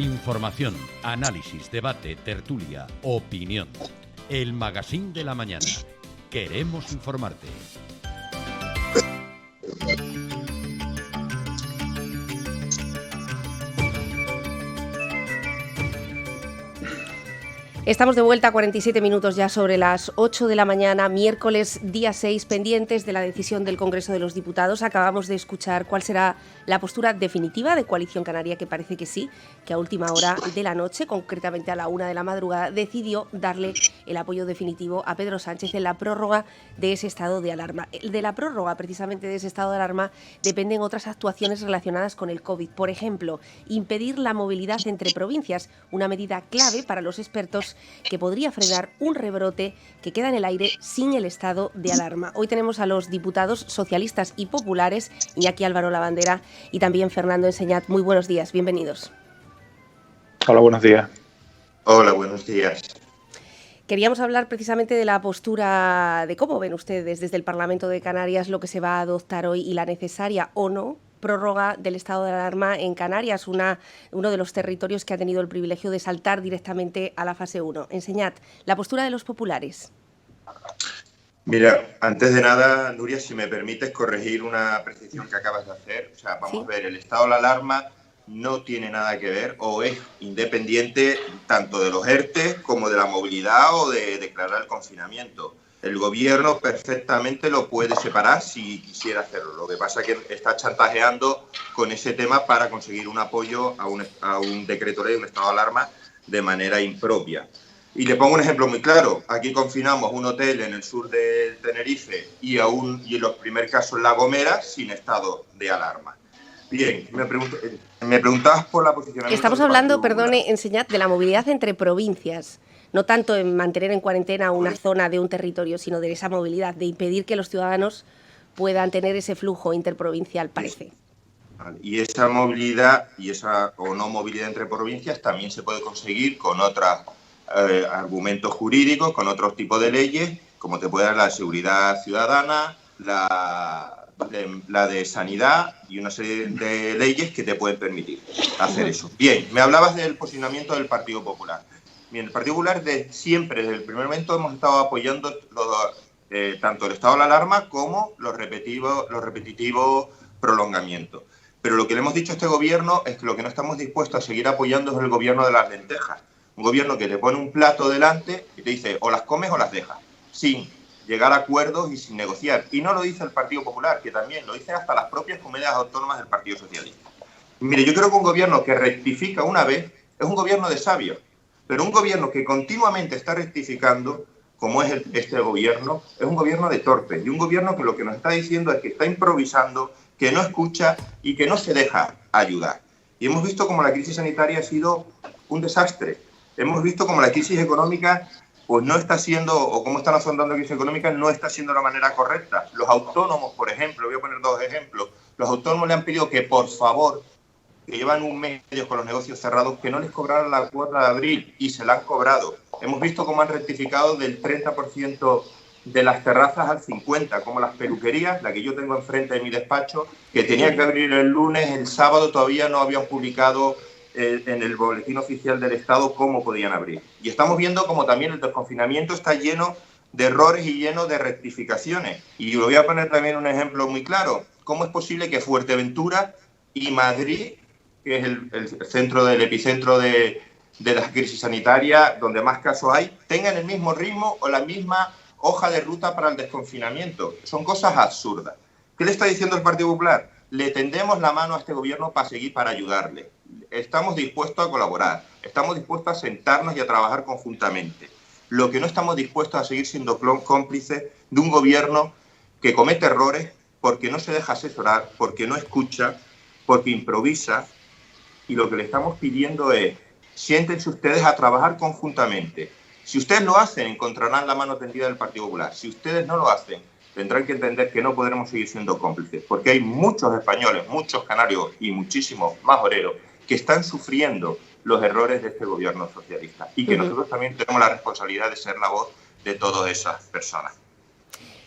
Información, análisis, debate, tertulia, opinión. El Magazín de la Mañana. Queremos informarte. Estamos de vuelta a 47 minutos ya sobre las 8 de la mañana, miércoles día 6, pendientes de la decisión del Congreso de los Diputados. Acabamos de escuchar cuál será la postura definitiva de Coalición Canaria, que parece que sí, que a última hora de la noche, concretamente a la 1 de la madrugada, decidió darle el apoyo definitivo a Pedro Sánchez en la prórroga de ese estado de alarma. De la prórroga, precisamente de ese estado de alarma, dependen otras actuaciones relacionadas con el COVID. Por ejemplo, impedir la movilidad entre provincias, una medida clave para los expertos que podría frenar un rebrote que queda en el aire sin el estado de alarma. Hoy tenemos a los diputados socialistas y populares, Iñaki Álvaro Lavandera y también Fernando Enseñat. Muy buenos días, bienvenidos. Hola, buenos días. Hola, buenos días. Queríamos hablar precisamente de la postura de cómo ven ustedes desde el Parlamento de Canarias lo que se va a adoptar hoy y la necesaria o no prórroga del estado de alarma en Canarias, uno de los territorios que ha tenido el privilegio de saltar directamente a la fase 1. Enseñad, la postura de los populares. Mira, antes de nada, Nuria, si me permites corregir una precisión que acabas de hacer. O sea, vamos a ver, el estado de alarma no tiene nada que ver o es independiente tanto de los ERTE como de la movilidad o de declarar el confinamiento. El gobierno perfectamente lo puede separar si quisiera hacerlo. Lo que pasa es que está chantajeando con ese tema para conseguir un apoyo a un decreto ley, un estado de alarma, de manera impropia. Y le pongo un ejemplo muy claro. Aquí confinamos un hotel en el sur de Tenerife y en los primeros casos en La Gomera sin estado de alarma. Bien, me preguntabas por la posicionamiento. Estamos hablando, perdone, Enseñad, de la movilidad entre provincias. No tanto en mantener en cuarentena una zona de un territorio, sino de esa movilidad, de impedir que los ciudadanos puedan tener ese flujo interprovincial, parece. Y esa movilidad y esa o no movilidad entre provincias también se puede conseguir con otros argumentos jurídicos, con otros tipos de leyes, como te puede dar la seguridad ciudadana, la de sanidad y una serie de leyes que te pueden permitir hacer eso. Bien, me hablabas del posicionamiento del Partido Popular. Bien, el Partido Popular siempre, desde el primer momento, hemos estado apoyando tanto el estado de alarma como los repetitivos prolongamientos. Pero lo que le hemos dicho a este gobierno es que lo que no estamos dispuestos a seguir apoyando es el gobierno de las lentejas. Un gobierno que te pone un plato delante y te dice o las comes o las dejas, sin llegar a acuerdos y sin negociar. Y no lo dice el Partido Popular, que también lo dicen hasta las propias comunidades autónomas del Partido Socialista. Mire, yo creo que un gobierno que rectifica una vez es un gobierno de sabios. Pero un gobierno que continuamente está rectificando, como es este gobierno, es un gobierno de torpes. Y un gobierno que lo que nos está diciendo es que está improvisando, que no escucha y que no se deja ayudar. Y hemos visto cómo la crisis sanitaria ha sido un desastre. Hemos visto cómo la crisis económica pues no está siendo, o cómo están afrontando la crisis económica, no está siendo de la manera correcta. Los autónomos, por ejemplo, voy a poner dos ejemplos, los autónomos le han pedido que, por favor, que llevan un mes con los negocios cerrados, que no les cobraran la cuota de abril, y se la han cobrado. Hemos visto cómo han rectificado del 30% de las terrazas al 50%, como las peluquerías, la que yo tengo enfrente de mi despacho, que tenía que abrir el lunes, el sábado todavía no habían publicado en el boletín oficial del Estado cómo podían abrir. Y estamos viendo cómo también el desconfinamiento está lleno de errores y lleno de rectificaciones. Y voy a poner también un ejemplo muy claro. ¿Cómo es posible que Fuerteventura y Madrid, que es el centro del epicentro de la crisis sanitaria, donde más casos hay, tengan el mismo ritmo o la misma hoja de ruta para el desconfinamiento? Son cosas absurdas. ¿Qué le está diciendo el Partido Popular? Le tendemos la mano a este gobierno para ayudarle. Estamos dispuestos a colaborar, estamos dispuestos a sentarnos y a trabajar conjuntamente. Lo que no estamos dispuestos a seguir siendo cómplices de un gobierno que comete errores porque no se deja asesorar, porque no escucha, porque improvisa. Y lo que le estamos pidiendo es, siéntense ustedes a trabajar conjuntamente. Si ustedes lo hacen, encontrarán la mano tendida del Partido Popular. Si ustedes no lo hacen, tendrán que entender que no podremos seguir siendo cómplices, porque hay muchos españoles, muchos canarios y muchísimos majoreros que están sufriendo los errores de este gobierno socialista y que nosotros también tenemos la responsabilidad de ser la voz de todas esas personas.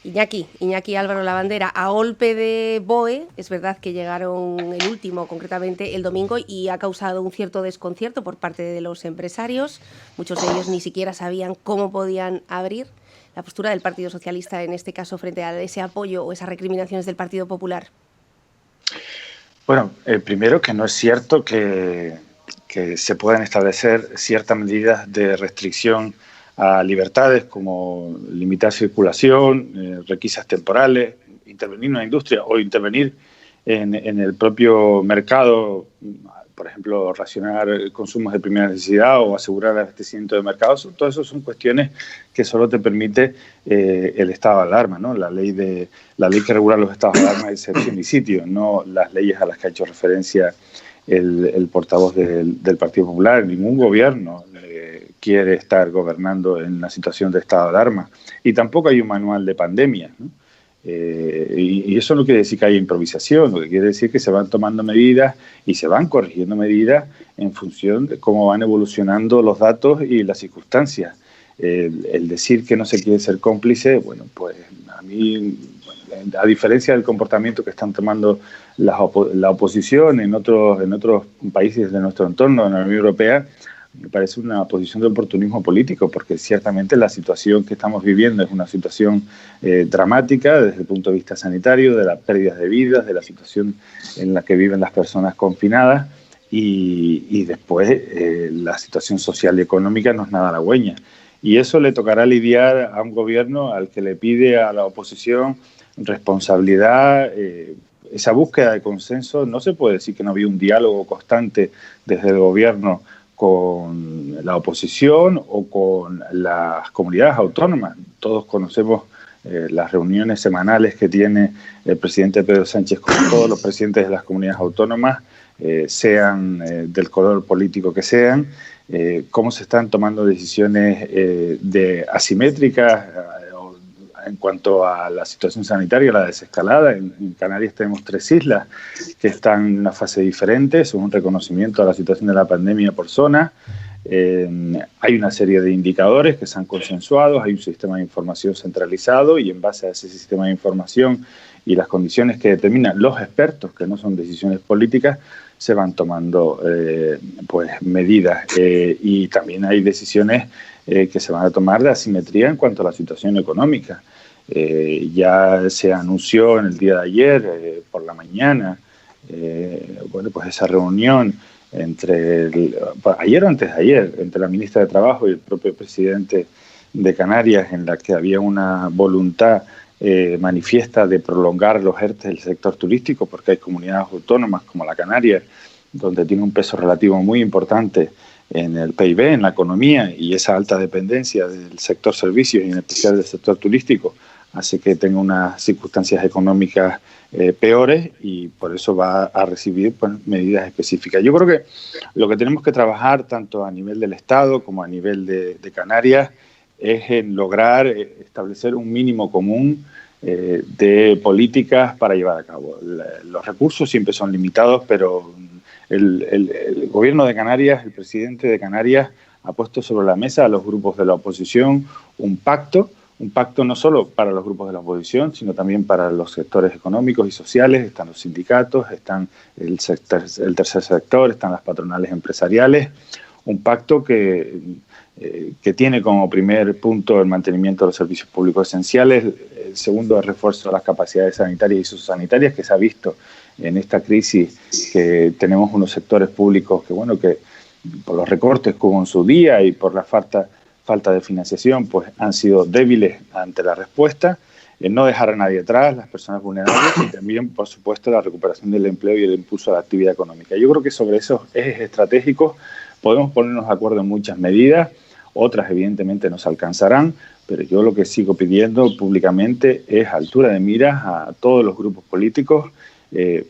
Iñaki Álvaro Lavandera, a golpe de BOE, es verdad que llegaron el último, concretamente el domingo, y ha causado un cierto desconcierto por parte de los empresarios. Muchos de ellos ni siquiera sabían cómo podían abrir. La postura del Partido Socialista, en este caso, frente a ese apoyo o esas recriminaciones del Partido Popular. Bueno, primero que no es cierto que se puedan establecer ciertas medidas de restricción a libertades como limitar circulación, requisas temporales, intervenir en una industria o intervenir en el propio mercado, por ejemplo, racionar consumos de primera necesidad o asegurar el abastecimiento de mercados. Todo eso son cuestiones que solo te permite el estado de alarma, ¿no? La ley que regula los estados de alarma es excepción y sitio, no las leyes a las que ha hecho referencia el portavoz del Partido Popular. Ningún gobierno quiere estar gobernando en una situación de estado de alarma. Y tampoco hay un manual de pandemia, ¿no? Y eso no quiere decir que haya improvisación, lo que quiere decir que se van tomando medidas y se van corrigiendo medidas en función de cómo van evolucionando los datos y las circunstancias. El decir que no se quiere ser cómplice, bueno, pues a mí, a diferencia del comportamiento que están tomando la oposición en otros países de nuestro entorno, en la Unión Europea, me parece una posición de oportunismo político, porque ciertamente la situación que estamos viviendo es una situación dramática desde el punto de vista sanitario, de las pérdidas de vidas, de la situación en la que viven las personas confinadas, y después la situación social y económica no es nada halagüeña. Y eso le tocará lidiar a un gobierno al que le pide a la oposición responsabilidad. Esa búsqueda de consenso, no se puede decir que no había un diálogo constante desde el gobierno con la oposición o con las comunidades autónomas. Todos conocemos las reuniones semanales que tiene el presidente Pedro Sánchez con todos los presidentes de las comunidades autónomas, sean del color político que sean, cómo se están tomando decisiones asimétricas en cuanto a la situación sanitaria, la desescalada. En Canarias tenemos 3 islas que están en una fase diferente, es un reconocimiento a la situación de la pandemia por zona. Hay una serie de indicadores que se han consensuado, hay un sistema de información centralizado y en base a ese sistema de información y las condiciones que determinan los expertos, que no son decisiones políticas, se van tomando pues medidas y también hay decisiones que se van a tomar de asimetría en cuanto a la situación económica. Ya se anunció en el día de ayer, por la mañana, bueno, pues esa reunión ayer o antes de ayer, entre la ministra de Trabajo y el propio presidente de Canarias, en la que había una voluntad manifiesta de prolongar los ERTE del sector turístico, porque hay comunidades autónomas como la Canarias, donde tiene un peso relativo muy importante en el PIB, en la economía, y esa alta dependencia del sector servicios y en especial del sector turístico hace que tenga unas circunstancias económicas peores y por eso va a recibir pues, medidas específicas. Yo creo que lo que tenemos que trabajar tanto a nivel del Estado como a nivel de Canarias es en lograr establecer un mínimo común de políticas para llevar a cabo. Los recursos siempre son limitados, pero el gobierno de Canarias, el presidente de Canarias, ha puesto sobre la mesa a los grupos de la oposición un pacto no solo para los grupos de la oposición, sino también para los sectores económicos y sociales. Están los sindicatos, están el tercer sector, están las patronales empresariales. Un pacto que tiene como primer punto el mantenimiento de los servicios públicos esenciales, el segundo el refuerzo de las capacidades sanitarias y sociosanitarias, que se ha visto en esta crisis, que tenemos unos sectores públicos que, bueno, que por los recortes que hubo en su día y por la falta de financiación, pues han sido débiles ante la respuesta. No dejar a nadie atrás, las personas vulnerables, y también, por supuesto, la recuperación del empleo y el impulso a la actividad económica. Yo creo que sobre esos ejes estratégicos podemos ponernos de acuerdo en muchas medidas, otras evidentemente nos alcanzarán, pero yo lo que sigo pidiendo públicamente es altura de miras a todos los grupos políticos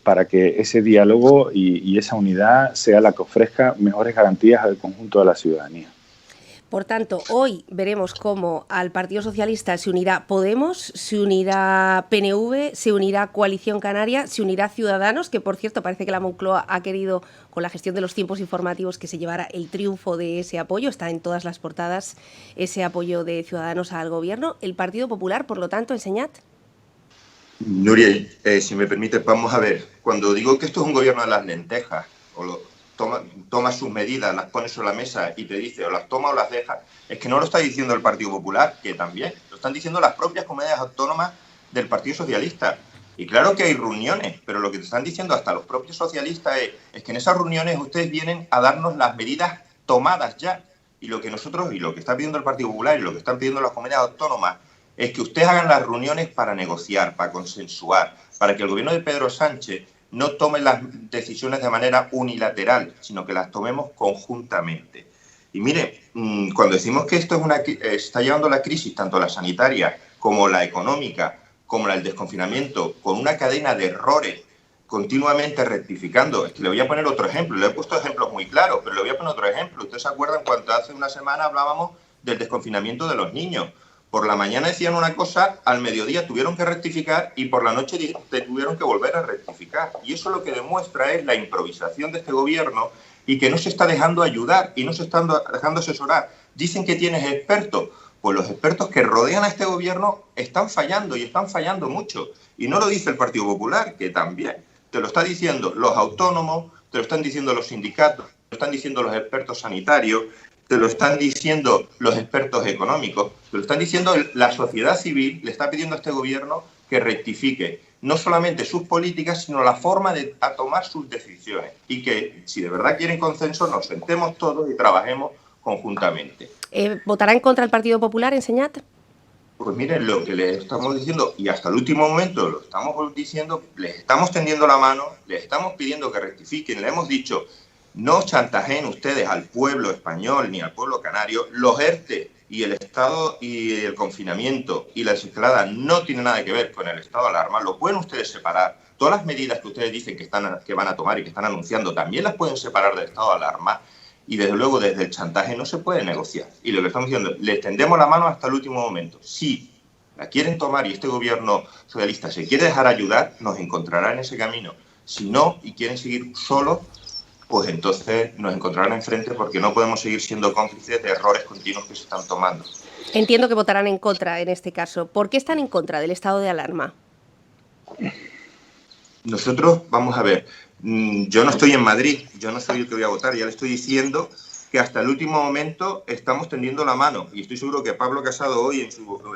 para que ese diálogo y esa unidad sea la que ofrezca mejores garantías al conjunto de la ciudadanía. Por tanto, hoy veremos cómo al Partido Socialista se unirá Podemos, se unirá PNV, se unirá Coalición Canaria, se unirá Ciudadanos, que por cierto parece que la Moncloa ha querido, con la gestión de los tiempos informativos, que se llevara el triunfo de ese apoyo. Está en todas las portadas ese apoyo de Ciudadanos al Gobierno. El Partido Popular, por lo tanto, enseñad. Nuria, si me permite, vamos a ver. Cuando digo que esto es un gobierno de las lentejas, toma sus medidas, las pone sobre la mesa y te dice o las toma o las deja, es que no lo está diciendo el Partido Popular, que también, lo están diciendo las propias comunidades autónomas del Partido Socialista. Y claro que hay reuniones, pero lo que te están diciendo hasta los propios socialistas es que en esas reuniones ustedes vienen a darnos las medidas tomadas ya. Y lo que nosotros, y lo que está pidiendo el Partido Popular y lo que están pidiendo las comunidades autónomas, es que ustedes hagan las reuniones para negociar, para consensuar, para que el gobierno de Pedro Sánchez no tome las decisiones de manera unilateral, sino que las tomemos conjuntamente. Y mire, cuando decimos que esto está llevando la crisis, tanto la sanitaria como la económica, como la del desconfinamiento, con una cadena de errores continuamente rectificando. Es que le voy a poner otro ejemplo. Le he puesto ejemplos muy claros, pero le voy a poner otro ejemplo. ¿Ustedes se acuerdan cuando hace una semana hablábamos del desconfinamiento de los niños? Por la mañana decían una cosa, al mediodía tuvieron que rectificar y por la noche tuvieron que volver a rectificar. Y eso lo que demuestra es la improvisación de este gobierno y que no se está dejando ayudar y no se está dejando asesorar. Dicen que tienes expertos. Pues los expertos que rodean a este gobierno están fallando y están fallando mucho. Y no lo dice el Partido Popular, que también. Te lo están diciendo los autónomos, te lo están diciendo los sindicatos, te lo están diciendo los expertos sanitarios, te lo están diciendo los expertos económicos, te lo están diciendo la sociedad civil, le está pidiendo a este gobierno que rectifique no solamente sus políticas, sino la forma de tomar sus decisiones. Y que si de verdad quieren consenso, nos sentemos todos y trabajemos conjuntamente. ¿Votará en contra el Partido Popular, Enseñat? Pues miren, lo que les estamos diciendo, y hasta el último momento lo estamos diciendo, les estamos tendiendo la mano, les estamos pidiendo que rectifiquen, le hemos dicho, no chantajeen ustedes al pueblo español ni al pueblo canario, los ERTE y el estado y el confinamiento y la desescalada no tienen nada que ver con el estado de alarma, lo pueden ustedes separar. Todas las medidas que ustedes dicen que van a tomar y que están anunciando también las pueden separar del estado de alarma. Y desde luego desde el chantaje no se puede negociar. Y lo que estamos diciendo, les tendemos la mano hasta el último momento. Si la quieren tomar y este gobierno socialista se quiere dejar ayudar, nos encontrará en ese camino. Si no y quieren seguir solos, pues entonces nos encontrarán enfrente porque no podemos seguir siendo cómplices de errores continuos que se están tomando. Entiendo que votarán en contra en este caso. ¿Por qué están en contra del estado de alarma? Nosotros, vamos a ver, yo no estoy en Madrid, yo no soy el que voy a votar, ya le estoy diciendo que hasta el último momento estamos tendiendo la mano y estoy seguro que Pablo Casado hoy,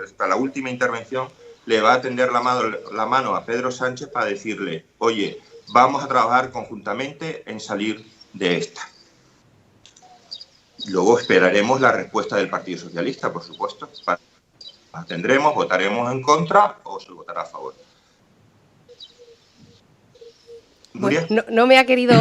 hasta la última intervención, le va a tender la mano a Pedro Sánchez para decirle, oye, vamos a trabajar conjuntamente en salir de esta. Luego esperaremos la respuesta del Partido Socialista, por supuesto. La tendremos, votaremos en contra o se votará a favor. Bueno, no me ha querido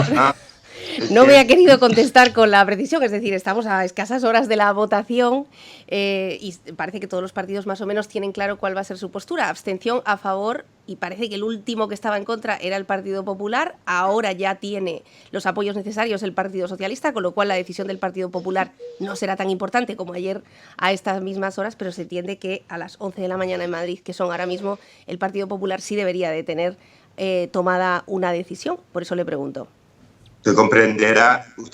me ha querido contestar con la precisión, es decir, estamos a escasas horas de la votación y parece que todos los partidos más o menos tienen claro cuál va a ser su postura, abstención, a favor, y parece que el último que estaba en contra era el Partido Popular, ahora ya tiene los apoyos necesarios el Partido Socialista, con lo cual la decisión del Partido Popular no será tan importante como ayer a estas mismas horas, pero se entiende que a las 11 de la mañana en Madrid, que son ahora mismo, el Partido Popular sí debería de tener tomada una decisión, por eso le pregunto. Usted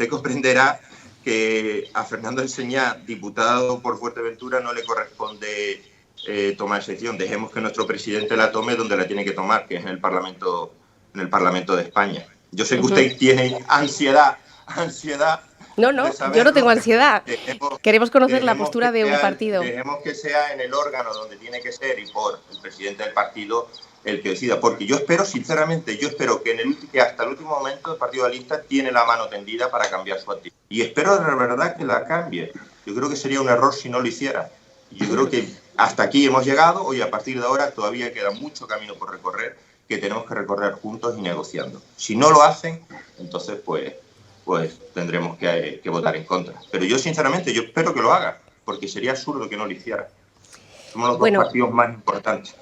comprenderá que a Fernando Enseñat, diputado por Fuerteventura, no le corresponde tomar esa decisión. Dejemos que nuestro presidente la tome donde la tiene que tomar, que es en el Parlamento de España. Yo sé que usted tiene ansiedad. No, yo no tengo ansiedad. Queremos conocer la postura de un partido. Dejemos que sea en el órgano donde tiene que ser y por el presidente del partido el que decida, porque yo espero, sinceramente, que hasta el último momento el Partido Socialista tiene la mano tendida para cambiar su actitud. Y espero de verdad que la cambie. Yo creo que sería un error si no lo hiciera. Yo creo que hasta aquí hemos llegado y a partir de ahora todavía queda mucho camino por recorrer que tenemos que recorrer juntos y negociando. Si no lo hacen, entonces pues tendremos que votar en contra. Pero yo, sinceramente, yo espero que lo haga, porque sería absurdo que no lo hiciera. Somos los dos partidos más importantes.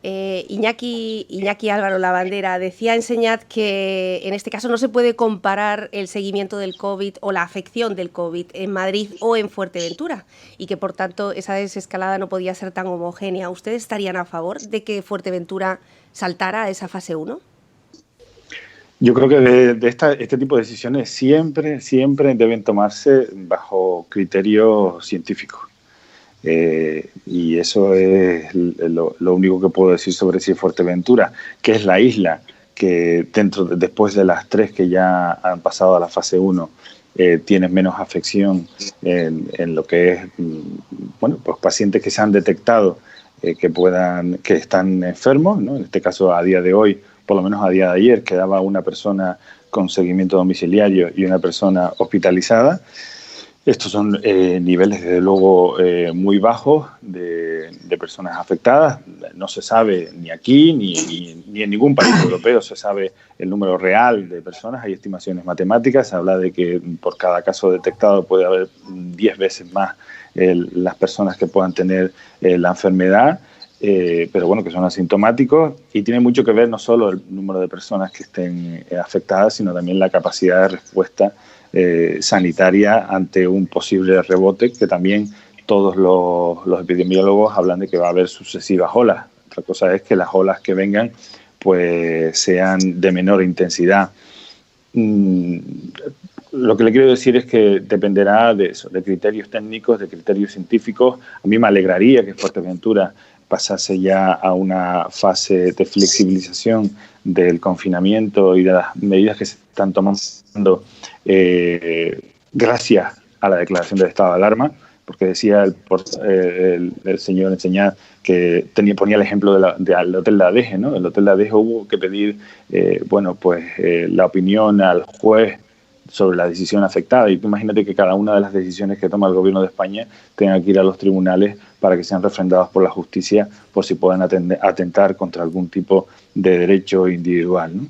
Iñaki Álvaro Lavandera, decía Enseñat que en este caso no se puede comparar el seguimiento del COVID o la afección del COVID en Madrid o en Fuerteventura y que por tanto esa desescalada no podía ser tan homogénea. ¿Ustedes estarían a favor de que Fuerteventura saltara a esa fase 1? Yo creo que de este tipo de decisiones siempre deben tomarse bajo criterios científicos. Y eso es lo único que puedo decir sobre si Fuerteventura, que es la isla que después de las 3 que ya han pasado a la fase 1, tiene menos afección en lo que es, bueno, pues pacientes que se han detectado que están enfermos, ¿no? En este caso, a día de hoy, por lo menos a día de ayer, quedaba una persona con seguimiento domiciliario y una persona hospitalizada. Estos son niveles, desde luego, muy bajos de personas afectadas. No se sabe ni aquí ni en ningún país europeo se sabe el número real de personas. Hay estimaciones matemáticas. Se habla de que por cada caso detectado puede haber 10 veces más las personas que puedan tener la enfermedad. Pero bueno, que son asintomáticos, y tiene mucho que ver no solo el número de personas que estén afectadas, sino también la capacidad de respuesta sanitaria ante un posible rebote, que también todos los epidemiólogos hablan de que va a haber sucesivas olas. Otra cosa es que las olas que vengan pues sean de menor intensidad. Lo que le quiero decir es que dependerá de eso, de criterios técnicos, de criterios científicos. A mí me alegraría que Fuerteventura pasase ya a una fase de flexibilización del confinamiento y de las medidas que se están tomando gracias a la declaración del estado de alarma, porque decía el señor Enseñad que ponía el ejemplo del Hotel de Adeje, ¿no? El Hotel de Adeje hubo que pedir la opinión al juez sobre la decisión afectada, y tú imagínate que cada una de las decisiones que toma el gobierno de España tenga que ir a los tribunales para que sean refrendados por la justicia por si pueden atentar contra algún tipo de derecho individual, ¿no?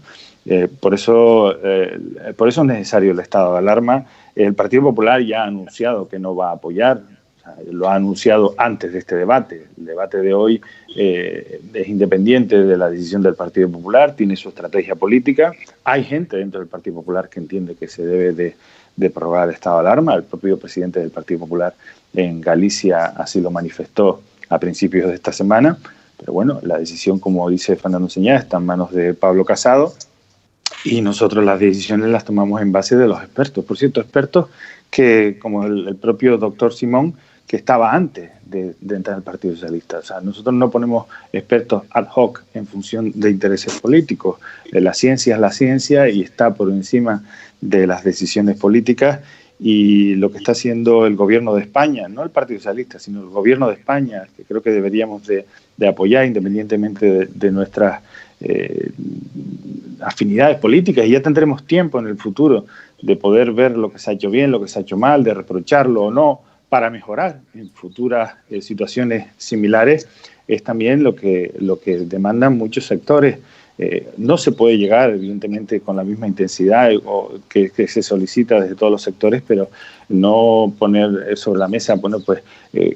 Por eso es necesario el estado de alarma. El Partido Popular ya ha anunciado que no va a apoyar, o sea, lo ha anunciado antes de este debate. El debate de hoy es independiente de la decisión del Partido Popular, tiene su estrategia política. Hay gente dentro del Partido Popular que entiende que se debe de prorrogar el estado de alarma. El propio presidente del Partido Popular en Galicia así lo manifestó a principios de esta semana. Pero bueno, la decisión, como dice Fernando Enseñad, está en manos de Pablo Casado, y nosotros las decisiones las tomamos en base de los expertos. Por cierto, expertos que, como el propio doctor Simón, que estaba antes de entrar al Partido Socialista. O sea, nosotros no ponemos expertos ad hoc en función de intereses políticos. La ciencia es la ciencia y está por encima de las decisiones políticas, y lo que está haciendo el gobierno de España, no el Partido Socialista, sino el gobierno de España, que creo que deberíamos de apoyar independientemente de nuestras afinidades políticas, y ya tendremos tiempo en el futuro de poder ver lo que se ha hecho bien, lo que se ha hecho mal, de reprocharlo o no, para mejorar en futuras situaciones similares. Es también lo que demandan muchos sectores. No se puede llegar, evidentemente, con la misma intensidad que se solicita desde todos los sectores, pero no poner sobre la mesa,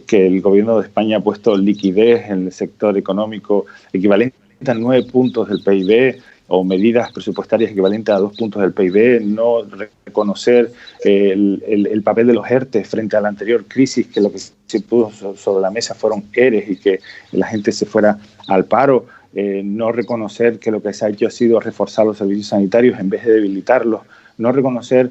que el gobierno de España ha puesto liquidez en el sector económico equivalente a 9 puntos del PIB, o medidas presupuestarias equivalentes a 2 puntos del PIB, no reconocer el papel de los ERTE frente a la anterior crisis, que lo que se puso sobre la mesa fueron ERES y que la gente se fuera al paro, no reconocer que lo que se ha hecho ha sido reforzar los servicios sanitarios en vez de debilitarlos, no reconocer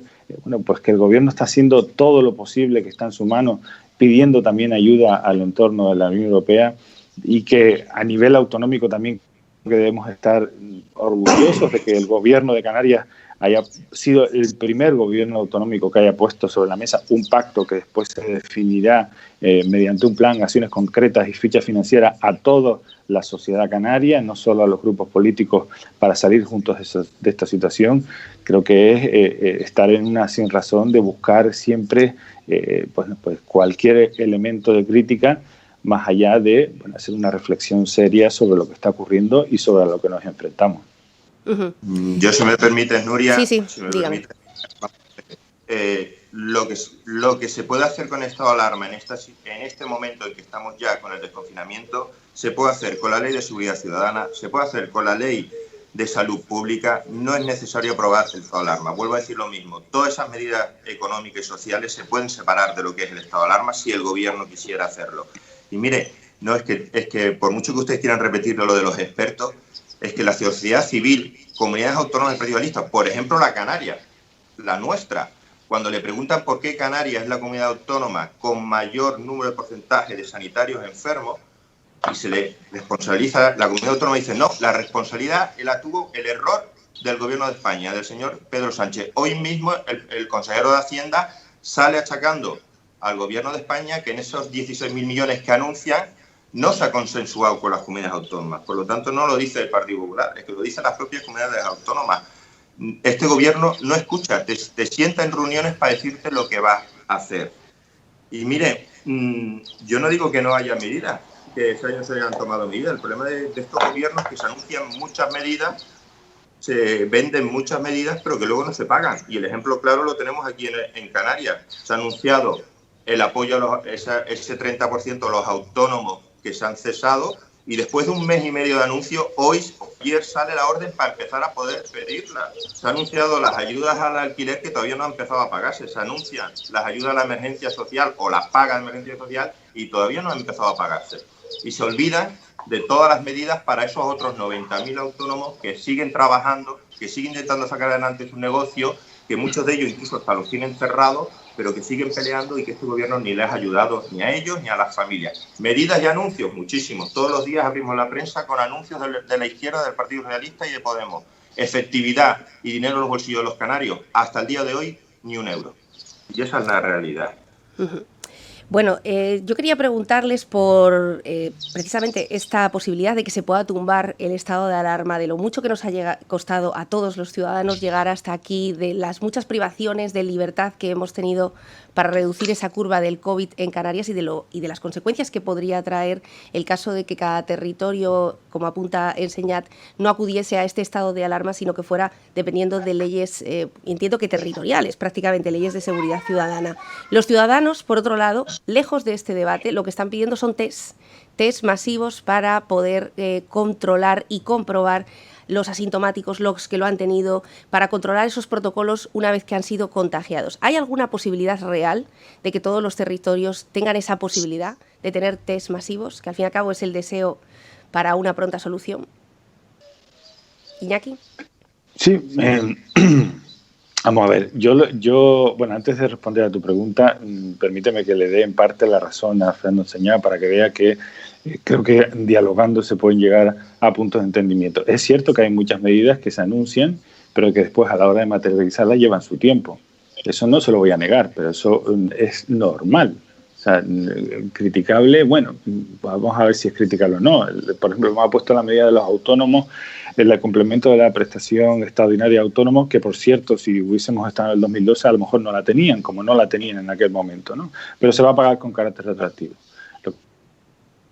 que el gobierno está haciendo todo lo posible que está en su mano, pidiendo también ayuda al entorno de la Unión Europea, y que a nivel autonómico también que debemos estar orgullosos de que el gobierno de Canarias haya sido el primer gobierno autonómico que haya puesto sobre la mesa un pacto que después se definirá mediante un plan, acciones concretas y fichas financieras a toda la sociedad canaria, no solo a los grupos políticos, para salir juntos de esta situación. Creo que es estar en una sin razón de buscar siempre cualquier elemento de crítica, más allá de hacer una reflexión seria sobre lo que está ocurriendo y sobre lo que nos enfrentamos. Uh-huh. Yo, si me permites, Nuria, sí, si me dígame. Lo que se puede hacer con estado de alarma en este momento en que estamos ya con el desconfinamiento, se puede hacer con la Ley de Seguridad Ciudadana, se puede hacer con la Ley de Salud Pública. No es necesario aprobar el estado de alarma. Vuelvo a decir lo mismo. Todas esas medidas económicas y sociales se pueden separar de lo que es el estado de alarma si el gobierno quisiera hacerlo. Y mire, no es que por mucho que ustedes quieran repetir lo de los expertos, es que la sociedad civil, comunidades autónomas y regionalistas, por ejemplo la Canaria, la nuestra, cuando le preguntan por qué Canarias es la comunidad autónoma con mayor número de porcentaje de sanitarios enfermos, y se le responsabiliza, la comunidad autónoma dice, no, la responsabilidad la tuvo el error del gobierno de España, del señor Pedro Sánchez. Hoy mismo el consejero de Hacienda sale achacando al gobierno de España que en esos 16.000 millones que anuncian no se ha consensuado con las comunidades autónomas. Por lo tanto, no lo dice el Partido Popular, es que lo dicen las propias comunidades autónomas. Este gobierno no escucha, te sienta en reuniones para decirte lo que va a hacer. Y mire, yo no digo que no haya medidas, que ese año se hayan tomado medidas. El problema de estos gobiernos es que se anuncian muchas medidas, se venden muchas medidas, pero que luego no se pagan. Y el ejemplo claro lo tenemos aquí en Canarias. Se ha anunciado el apoyo a ese 30% a los autónomos que se han cesado, y después de un mes y medio de anuncio, ayer sale la orden para empezar a poder pedirla. Se han anunciado las ayudas al alquiler que todavía no han empezado a pagarse. Se anuncian las ayudas a la emergencia social o las paga de emergencia social y todavía no han empezado a pagarse. Y se olvidan de todas las medidas para esos otros 90.000 autónomos que siguen trabajando, que siguen intentando sacar adelante su negocio, que muchos de ellos incluso hasta los tienen cerrados, pero que siguen peleando y que este gobierno ni les ha ayudado ni a ellos ni a las familias. Medidas y anuncios, muchísimos. Todos los días abrimos la prensa con anuncios de la izquierda, del Partido Socialista y de Podemos. Efectividad y dinero en los bolsillos de los canarios. Hasta el día de hoy, ni un euro. Y esa es la realidad. Bueno, yo quería preguntarles por precisamente esta posibilidad de que se pueda tumbar el estado de alarma, de lo mucho que nos ha costado a todos los ciudadanos llegar hasta aquí, de las muchas privaciones de libertad que hemos tenido para reducir esa curva del COVID en Canarias y de las consecuencias que podría traer el caso de que cada territorio, como apunta Enseñat, no acudiese a este estado de alarma, sino que fuera dependiendo de leyes, entiendo que territoriales, prácticamente leyes de seguridad ciudadana. Los ciudadanos, por otro lado, lejos de este debate, lo que están pidiendo son test masivos para poder controlar y comprobar los asintomáticos, los que lo han tenido, para controlar esos protocolos una vez que han sido contagiados. ¿Hay alguna posibilidad real de que todos los territorios tengan esa posibilidad de tener test masivos, que al fin y al cabo es el deseo para una pronta solución? Iñaki. Sí, vamos a ver, yo, bueno, antes de responder a tu pregunta, permíteme que le dé en parte la razón a Fernando Enseñat para que vea que creo que dialogando se pueden llegar a puntos de entendimiento. Es cierto que hay muchas medidas que se anuncian, pero que después a la hora de materializarlas llevan su tiempo. Eso no se lo voy a negar, pero eso es normal. O sea, criticable, bueno, vamos a ver si es criticable o no. Por ejemplo, hemos puesto la medida de los autónomos, el complemento de la prestación extraordinaria de autónomos, que por cierto, si hubiésemos estado en el 2012, a lo mejor no la tenían, como no la tenían en aquel momento, ¿no? Pero se va a pagar con carácter retroactivo. Lo que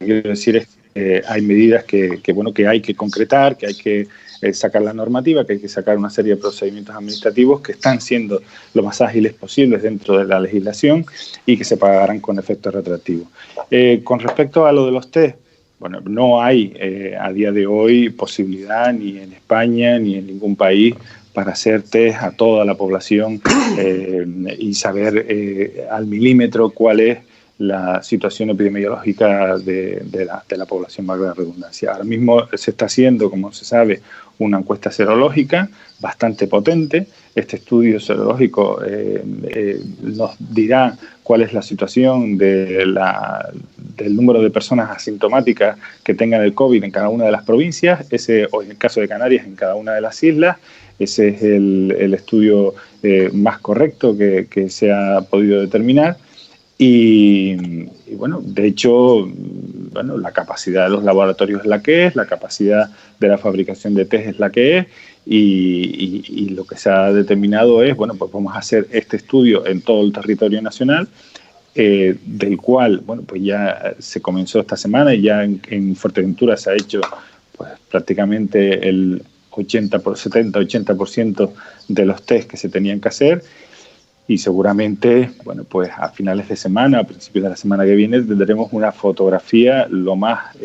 quiero decir es que hay medidas que hay que concretar, que hay que sacar la normativa, que hay que sacar una serie de procedimientos administrativos que están siendo lo más ágiles posibles dentro de la legislación y que se pagarán con efecto retroactivo. Con respecto a lo de los test, bueno, no hay a día de hoy posibilidad ni en España ni en ningún país para hacer test a toda la población y saber al milímetro cuál es la situación epidemiológica de la población, valga la redundancia. Ahora mismo se está haciendo, como se sabe, una encuesta serológica bastante potente. Este estudio serológico nos dirá cuál es la situación del número de personas asintomáticas que tengan el COVID en cada una de las provincias, o en el caso de Canarias, en cada una de las islas. Ese es el estudio más correcto que se ha podido determinar. Y bueno, de hecho, bueno, la capacidad de los laboratorios es la que es, la capacidad de la fabricación de test es la que es, y lo que se ha determinado es, bueno, pues vamos a hacer este estudio en todo el territorio nacional, del cual, bueno, pues ya se comenzó esta semana y ya en Fuerteventura se ha hecho pues prácticamente el 70-80% de los test que se tenían que hacer. Y seguramente, bueno, pues a finales de semana, a principios de la semana que viene, tendremos una fotografía lo más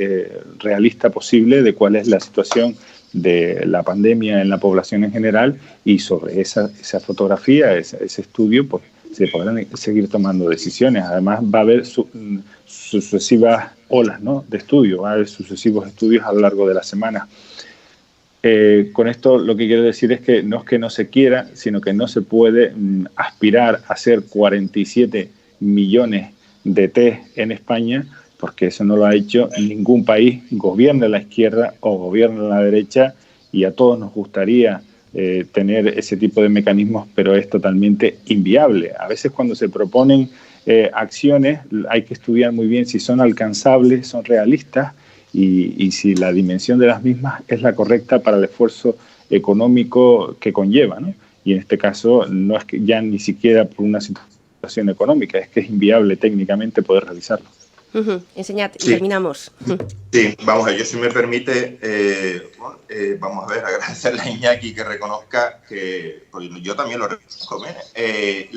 realista posible de cuál es la situación de la pandemia en la población en general, y sobre esa fotografía, ese estudio, pues se podrán seguir tomando decisiones. Además, va a haber sucesivas olas, ¿no?, de estudio, va a haber sucesivos estudios a lo largo de la semana. Con esto lo que quiero decir es que no se quiera, sino que no se puede aspirar a hacer 47 millones de test en España, porque eso no lo ha hecho ningún país, gobierne la izquierda o gobierne la derecha, y a todos nos gustaría tener ese tipo de mecanismos, pero es totalmente inviable. A veces cuando se proponen acciones hay que estudiar muy bien si son alcanzables, son realistas, y si la dimensión de las mismas es la correcta para el esfuerzo económico que conlleva, ¿no? Y en este caso no es que ya ni siquiera por una situación económica, es que es inviable técnicamente poder realizarlo. Enseñad y sí. terminamos. Sí, vamos a ver, yo si me permite, vamos a ver, agradecerle a Iñaki que reconozca que, pues yo también lo reconozco, el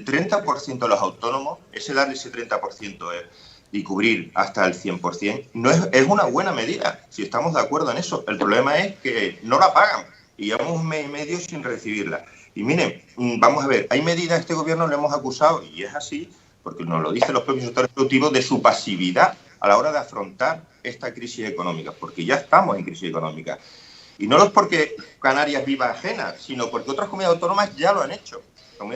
30% de los autónomos, ese darle ese 30% y cubrir hasta el 100%, es una buena medida, si estamos de acuerdo en eso. El problema es que no la pagan y llevamos un mes y medio sin recibirla. Y miren, vamos a ver, hay medidas, este gobierno lo hemos acusado, y es así, porque nos lo dicen los propios sectores productivos, de su pasividad a la hora de afrontar esta crisis económica, porque ya estamos en crisis económica. Y no es porque Canarias viva ajena, sino porque otras comunidades autónomas ya lo han hecho.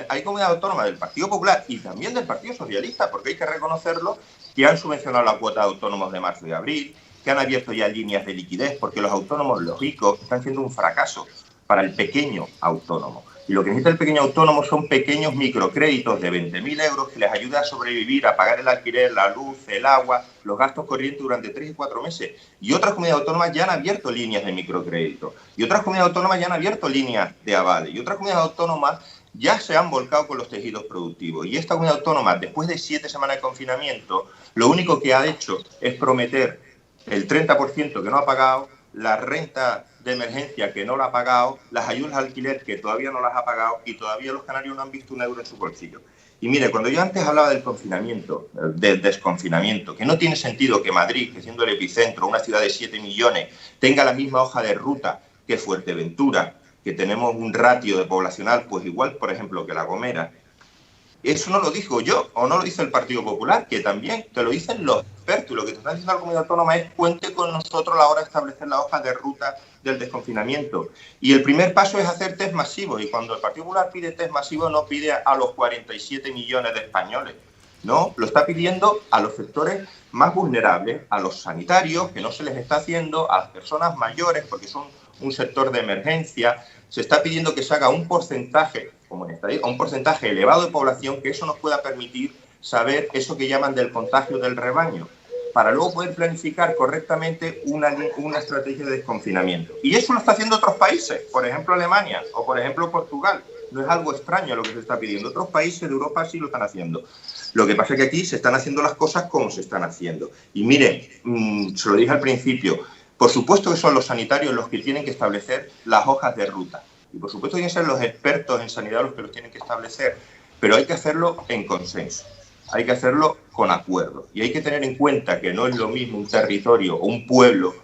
Hay comunidades autónomas del Partido Popular y también del Partido Socialista, porque hay que reconocerlo, que han subvencionado la cuota de autónomos de marzo y abril, que han abierto ya líneas de liquidez, porque los autónomos, los ricos, están siendo un fracaso para el pequeño autónomo. Y lo que necesita el pequeño autónomo son pequeños microcréditos de 20.000 euros que les ayuda a sobrevivir, a pagar el alquiler, la luz, el agua, los gastos corrientes durante 3 y 4 meses. Y otras comunidades autónomas ya han abierto líneas de microcrédito. Y otras comunidades autónomas ya han abierto líneas de avale. Y otras comunidades autónomas ya se han volcado con los tejidos productivos. Y esta comunidad autónoma, después de 7 semanas de confinamiento, lo único que ha hecho es prometer el 30% que no ha pagado, la renta de emergencia que no la ha pagado, las ayudas al alquiler que todavía no las ha pagado, y todavía los canarios no han visto un euro en su bolsillo. Y mire, cuando yo antes hablaba del confinamiento, del desconfinamiento, que no tiene sentido que Madrid, que siendo el epicentro, una ciudad de 7 millones, tenga la misma hoja de ruta que Fuerteventura, que tenemos un ratio de poblacional pues igual, por ejemplo, que La Gomera. Eso no lo digo yo, o no lo dice el Partido Popular, que también te lo dicen los expertos. Y lo que te están diciendo la comunidad autónoma es: cuente con nosotros a la hora de establecer la hoja de ruta del desconfinamiento. Y el primer paso es hacer test masivos. Y cuando el Partido Popular pide test masivos, no pide a los 47 millones de españoles. No, lo está pidiendo a los sectores más vulnerables, a los sanitarios, que no se les está haciendo, a las personas mayores, porque son un sector de emergencia. Se está pidiendo que se haga un porcentaje, como en esta ley, un porcentaje elevado de población, que eso nos pueda permitir saber eso que llaman del contagio del rebaño, para luego poder planificar correctamente una estrategia de desconfinamiento. Y eso lo está haciendo otros países, por ejemplo Alemania o por ejemplo Portugal. No es algo extraño lo que se está pidiendo. Otros países de Europa sí lo están haciendo. Lo que pasa es que aquí se están haciendo las cosas como se están haciendo. Y miren, se lo dije al principio, por supuesto que son los sanitarios los que tienen que establecer las hojas de ruta. Y por supuesto que ser los expertos en sanidad los que los tienen que establecer. Pero hay que hacerlo en consenso. Hay que hacerlo con acuerdo. Y hay que tener en cuenta que no es lo mismo un territorio o un pueblo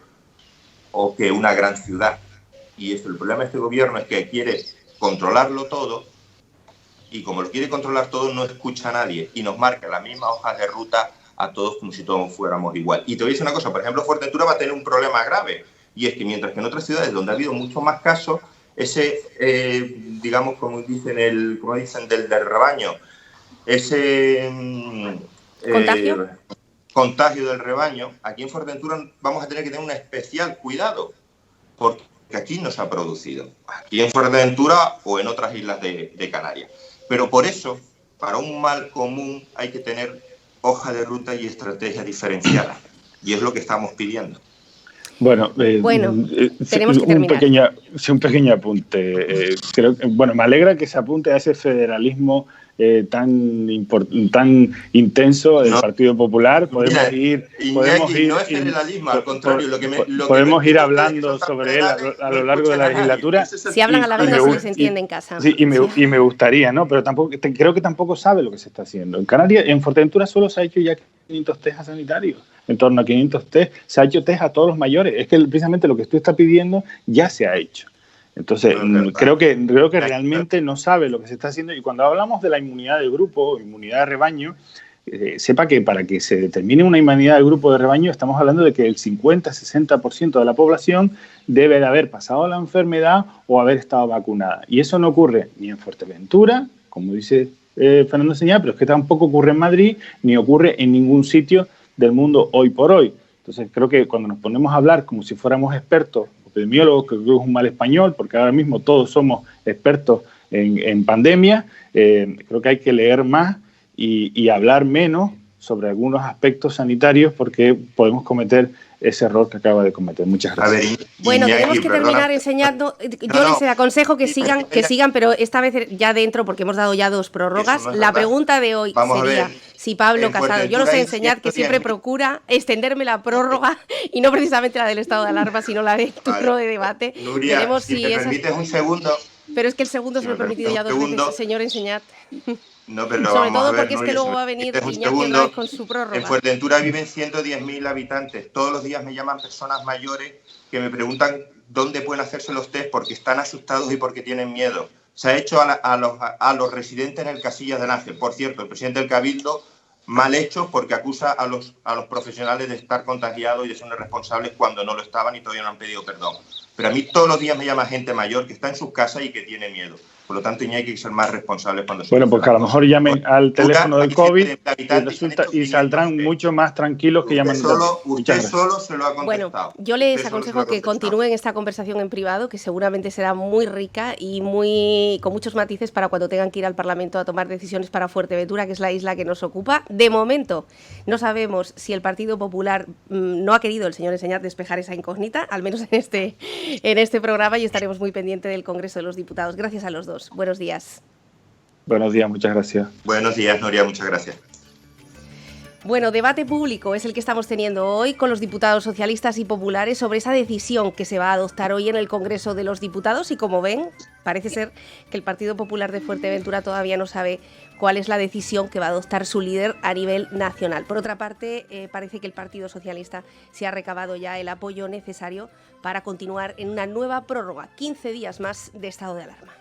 o que una gran ciudad. Y el problema de este gobierno es que quiere controlarlo todo, y como lo quiere controlar todo, no escucha a nadie y nos marca la misma hoja de ruta a todos como si todos fuéramos igual. Y te voy a decir una cosa, por ejemplo, Fuerteventura va a tener un problema grave, y es que mientras que en otras ciudades donde ha habido muchos más casos, ese, digamos, como dicen del rebaño, ese contagio del rebaño, aquí en Fuerteventura vamos a tener que tener un especial cuidado, porque aquí no se ha producido, aquí en Fuerteventura o en otras islas de Canarias. Pero por eso, para un mal común, hay que tener hoja de ruta y estrategia diferenciada. Y es lo que estamos pidiendo. Bueno, tenemos que terminar. Un pequeño apunte. Me alegra que se apunte a ese federalismo tan intenso del Partido Popular. Podemos ir hablando sobre él a lo largo de la legislatura. Si hablan a la vez no se entiende en casa. Sí, y me gustaría, ¿no? Pero creo que tampoco sabe lo que se está haciendo. En Canarias, en Fuerteventura solo se ha hecho ya 500 test a sanitarios. En torno a 500 test. Se ha hecho test a todos los mayores. Es que precisamente lo que tú estás pidiendo ya se ha hecho. Entonces, creo que realmente no sabe lo que se está haciendo. Y cuando hablamos de la inmunidad de grupo, inmunidad de rebaño, sepa que para que se determine una inmunidad del grupo de rebaño estamos hablando de que el 50-60% de la población debe de haber pasado la enfermedad o haber estado vacunada. Y eso no ocurre ni en Fuerteventura, como dice Fernando Señá, pero es que tampoco ocurre en Madrid ni ocurre en ningún sitio del mundo hoy por hoy. Entonces creo que cuando nos ponemos a hablar como si fuéramos expertos epidemiólogos, que creo que es un mal español, porque ahora mismo todos somos expertos en pandemia, creo que hay que leer más y hablar menos sobre algunos aspectos sanitarios porque podemos cometer ese error que acaba de cometer. Muchas gracias. A ver, bueno, tenemos que terminar enseñando. Yo les aconsejo que sigan, pero esta vez ya dentro, porque hemos dado ya 2 prórrogas. La pregunta de hoy sería si Pablo Casado, yo lo sé enseñar, que siempre procura extenderme la prórroga y no precisamente la del estado de alarma, sino la de turno de debate. Nuria, Veremos si me permites un segundo. Pero es que el segundo se lo he permitido ya 2 veces, señor Enseñat. No, pero sobre todo ver, porque es que luego va a venir Iñaki otra vez con su prórroga. En Fuerteventura viven 110.000 habitantes. Todos los días me llaman personas mayores que me preguntan dónde pueden hacerse los test porque están asustados y porque tienen miedo. Se ha hecho a los residentes en el Casillas del Ángel. Por cierto, el presidente del Cabildo mal hecho porque acusa a los profesionales de estar contagiados y de ser irresponsables cuando no lo estaban y todavía no han pedido perdón. Pero a mí todos los días me llama gente mayor que está en sus casas y que tiene miedo. Por lo tanto, hay que ser más responsables cuando se... Bueno, porque a lo mejor llamen al teléfono del COVID y saldrán mucho más tranquilos que llaman. Usted solo se lo ha contestado. Bueno, yo les aconsejo que continúen esta conversación en privado, que seguramente será muy rica y con muchos matices para cuando tengan que ir al Parlamento a tomar decisiones para Fuerteventura, que es la isla que nos ocupa. De momento, no sabemos si el Partido Popular no ha querido, el señor Enseñat, despejar esa incógnita, al menos en este programa, y estaremos muy pendientes del Congreso de los Diputados. Gracias a los dos. Buenos días. Buenos días, muchas gracias. Buenos días, Nuria, muchas gracias. Bueno, debate público es el que estamos teniendo hoy con los diputados socialistas y populares sobre esa decisión que se va a adoptar hoy en el Congreso de los Diputados y, como ven, parece ser que el Partido Popular de Fuerteventura todavía no sabe cuál es la decisión que va a adoptar su líder a nivel nacional. Por otra parte, parece que el Partido Socialista se ha recabado ya el apoyo necesario para continuar en una nueva prórroga, 15 días más de estado de alarma.